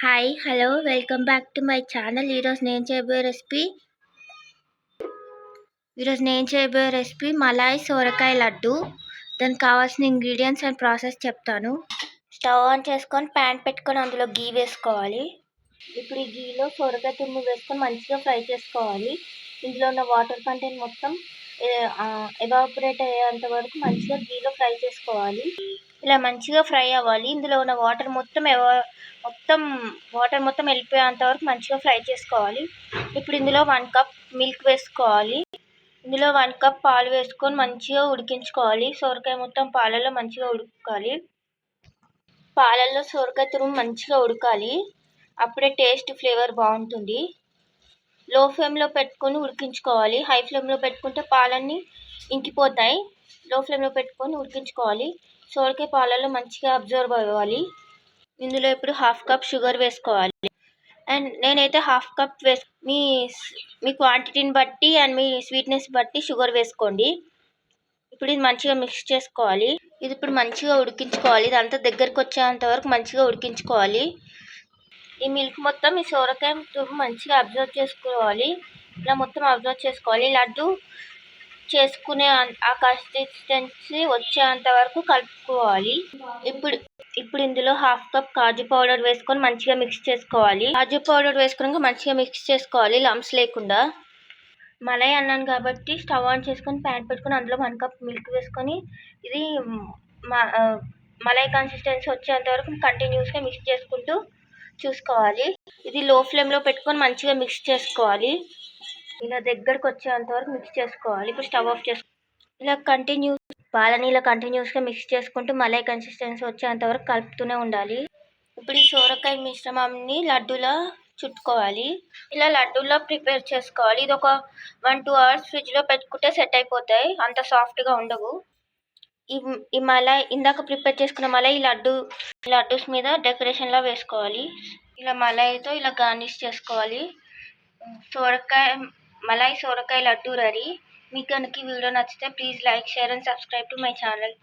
Hi hello welcome back to my channel. ఈరోజు నేను చేయబోయే రెసిపీ మలాయ్ సోరకాయ లడ్డు. దానికి కావాల్సిన ఇంగ్రీడియంట్స్ అండ్ ప్రాసెస్ చెప్తాను. స్టవ్ ఆన్ చేసుకొని ప్యాన్ పెట్టుకొని అందులో గీ వేసుకోవాలి. ఇప్పుడు ఈ గీలో సోరకాయ తురుము వేసుకొని మంచిగా ఫ్రై చేసుకోవాలి. ఇందులో ఉన్న వాటర్ కంటెంట్ మొత్తం ఎవాపరేట్ అయ్యేంత వరకు మంచిగా గీలో ఫ్రై చేసుకోవాలి. ఇలా మంచిగా ఫ్రై అవ్వాలి. ఇందులో ఉన్న వాటర్ మొత్తం వెళ్ళిపోయేంత వరకు మంచిగా ఫ్రై చేసుకోవాలి. ఇప్పుడు ఇందులో 1 కప్ మిల్క్ వేసుకోవాలి. ఇందులో 1 కప్ పాలు వేసుకొని మంచిగా ఉడికించుకోవాలి. సొరకాయ మొత్తం పాలల్లో మంచిగా ఉడకాలి. పాలల్లో సొరకాయ తురుము మంచిగా ఉడకాలి. అప్పుడే టేస్ట్ ఫ్లేవర్ బాగుంటుంది. లో ఫ్లేమ్లో పెట్టుకొని ఉడికించుకోవాలి. హై ఫ్లేమ్లో పెట్టుకుంటే పాలన్నీ ఇంకిపోతాయి. లో ఫ్లేమ్లో పెట్టుకొని ఉడికించుకోవాలి. సోరకాయ పాలల్లో మంచిగా అబ్జర్వ్ అవ్వాలి. ఇందులో ఇప్పుడు 1/2 కప్ షుగర్ వేసుకోవాలి. అండ్ నేనైతే 1/2 కప్ మీ క్వాంటిటీని బట్టి అండ్ మీ స్వీట్నెస్ బట్టి షుగర్ వేసుకోండి. ఇప్పుడు ఇది మంచిగా మిక్స్ చేసుకోవాలి. ఇది ఇప్పుడు మంచిగా ఉడికించుకోవాలి. ఇదంతా దగ్గరకు వచ్చేంత వరకు మంచిగా ఉడికించుకోవాలి. ఈ మిల్క్ మొత్తం ఈ సోరకాయ తురుము మంచిగా అబ్జర్వ్ చేసుకోవాలి. ఇలా మొత్తం అబ్జర్వ్ చేసుకోవాలి. లడ్డు చేసుకునే ఆ కన్సిస్టెన్సీ వచ్చేంత వరకు కలుపుకోవాలి. ఇప్పుడు ఇందులో 1/2 కప్ కాజు పౌడర్ వేసుకొని మంచిగా మిక్స్ చేసుకోవాలి. కాజు పౌడర్ వేసుకున్నాక మంచిగా మిక్స్ చేసుకోవాలి లంప్స్ లేకుండా. మలై అన్నాను కాబట్టి స్టవ్ ఆన్ చేసుకొని ప్యాన్ పెట్టుకొని అందులో 1 కప్ మిల్క్ వేసుకొని ఇది మలై కన్సిస్టెన్సీ వచ్చేంత వరకు కంటిన్యూస్గా మిక్స్ చేసుకుంటూ చూసుకోవాలి. ఇది లో ఫ్లేమ్లో పెట్టుకొని మంచిగా మిక్స్ చేసుకోవాలి. ఇలా దగ్గరకు వచ్చేంత వరకు మిక్స్ చేసుకోవాలి. ఇప్పుడు స్టవ్ ఆఫ్ చేసుకోవాలి. పాలని ఇలా కంటిన్యూస్గా మిక్స్ చేసుకుంటూ మలై కన్సిస్టెన్సీ వచ్చేంత వరకు కలుపుతూనే ఉండాలి. ఇప్పుడు ఈ సోరకాయ మిశ్రమాన్ని లడ్డూలా చుట్టుకోవాలి. ఇలా లడ్డూలా ప్రిపేర్ చేసుకోవాలి. ఇది ఒక 1-2 అవర్స్ ఫ్రిడ్జ్లో పెట్టుకుంటే సెట్ అయిపోతాయి. అంత సాఫ్ట్గా ఉండవు. ఈ మలై ఇందాక ప్రిపేర్ చేసుకున్న మలై లడ్డూస్ మీద డెకరేషన్లా వేసుకోవాలి. ఇలా మలైతో ఇలా గార్నిష్ చేసుకోవాలి. మలై సోరకాయ లడ్డు రెడీ. మీకు కనుక ఈ వీడియో నచ్చితే please like, share and subscribe to my channel.